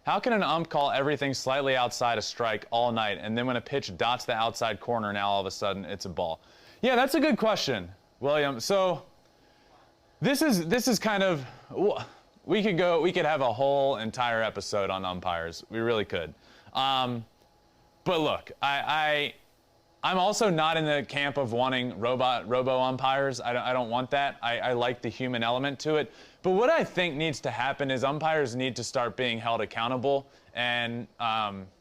How can an ump call everything slightly outside a strike all night, and then when a pitch dots the outside corner, now all of a sudden it's a ball? Yeah, that's a good question, William. So this is kind of, we could have a whole entire episode on umpires. We really could. But look, I'm also not in the camp of wanting robo umpires. I don't want that. I like the human element to it. But what I think needs to happen is umpires need to start being held accountable. And,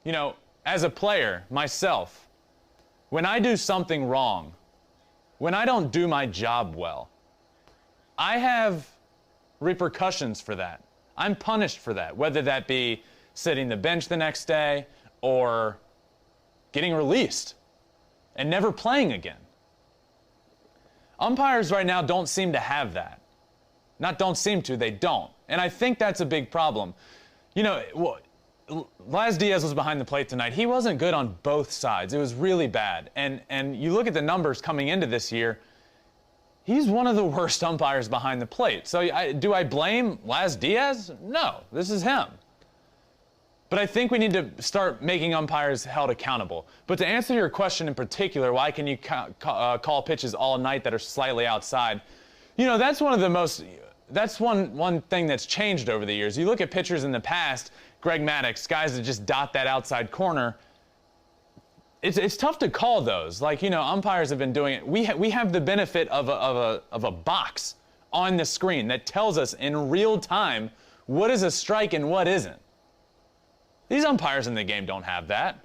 you know, as a player, myself, when I do something wrong, when I don't do my job well, I have repercussions for that. I'm punished for that, whether that be sitting the bench the next day or getting released and never playing again. Umpires right now don't seem to have that. Not don't seem to, they don't. And I think that's a big problem. You know, Laz Diaz was behind the plate tonight. He wasn't good on both sides. It was really bad. And you look at the numbers coming into this year, he's one of the worst umpires behind the plate. So do I blame Laz Diaz? No, this is him. But I think we need to start making umpires held accountable. But to answer your question in particular, why can you call pitches all night that are slightly outside? You know, that's one of the most, that's one thing that's changed over the years. You look at pitchers in the past, Greg Maddux, guys that just dot that outside corner. It's tough to call those. Like, you know, umpires have been doing it. We have the benefit of a box on the screen that tells us in real time what is a strike and what isn't. These umpires in the game don't have that.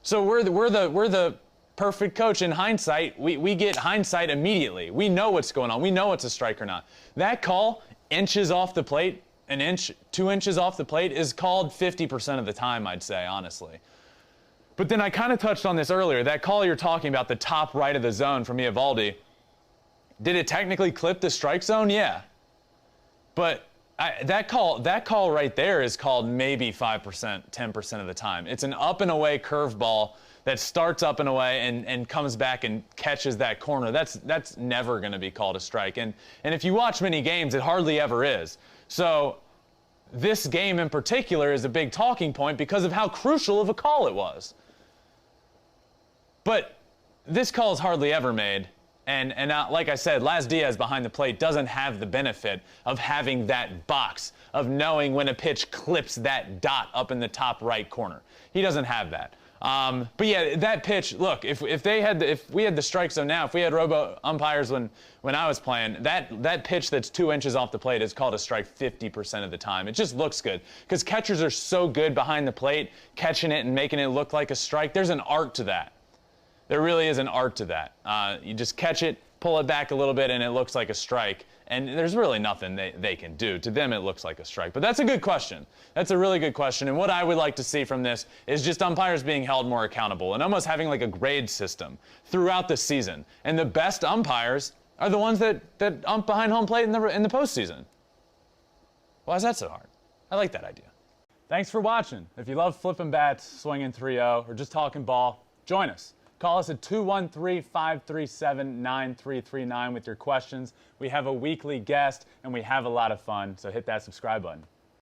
So we're the perfect coach in hindsight. We get hindsight immediately. We know what's going on. We know it's a strike or not. That call, inches off the plate, an inch, 2 inches off the plate, is called 50% of the time, I'd say, honestly. But then I kind of touched on this earlier. That call you're talking about, the top right of the zone from Eovaldi, did it technically clip the strike zone? Yeah. But that call right there is called maybe 5%, 10% of the time. It's an up and away curveball that starts up and away and comes back and catches that corner. That's never going to be called a strike. And if you watch many games, it hardly ever is. So this game in particular is a big talking point because of how crucial of a call it was. But this call is hardly ever made. And like I said, Laz Diaz behind the plate doesn't have the benefit of having that box, of knowing when a pitch clips that dot up in the top right corner. He doesn't have that. But yeah, that pitch, look, if we had the strike zone now, if we had robo umpires when I was playing, that pitch that's 2 inches off the plate is called a strike 50% of the time. It just looks good because catchers are so good behind the plate, catching it and making it look like a strike. There's an art to that. There really is an art to that. You just catch it, pull it back a little bit, and it looks like a strike. And there's really nothing they can do. To them, it looks like a strike. But that's a good question. That's a really good question. And what I would like to see from this is just umpires being held more accountable and almost having like a grade system throughout the season. And the best umpires are the ones that ump behind home plate in the postseason. Why is that so hard? I like that idea. Thanks for watching. If you love flipping bats, swinging 3-0, or just talking ball, join us. Call us at 213-537-9339 with your questions. We have a weekly guest, and we have a lot of fun, so hit that subscribe button.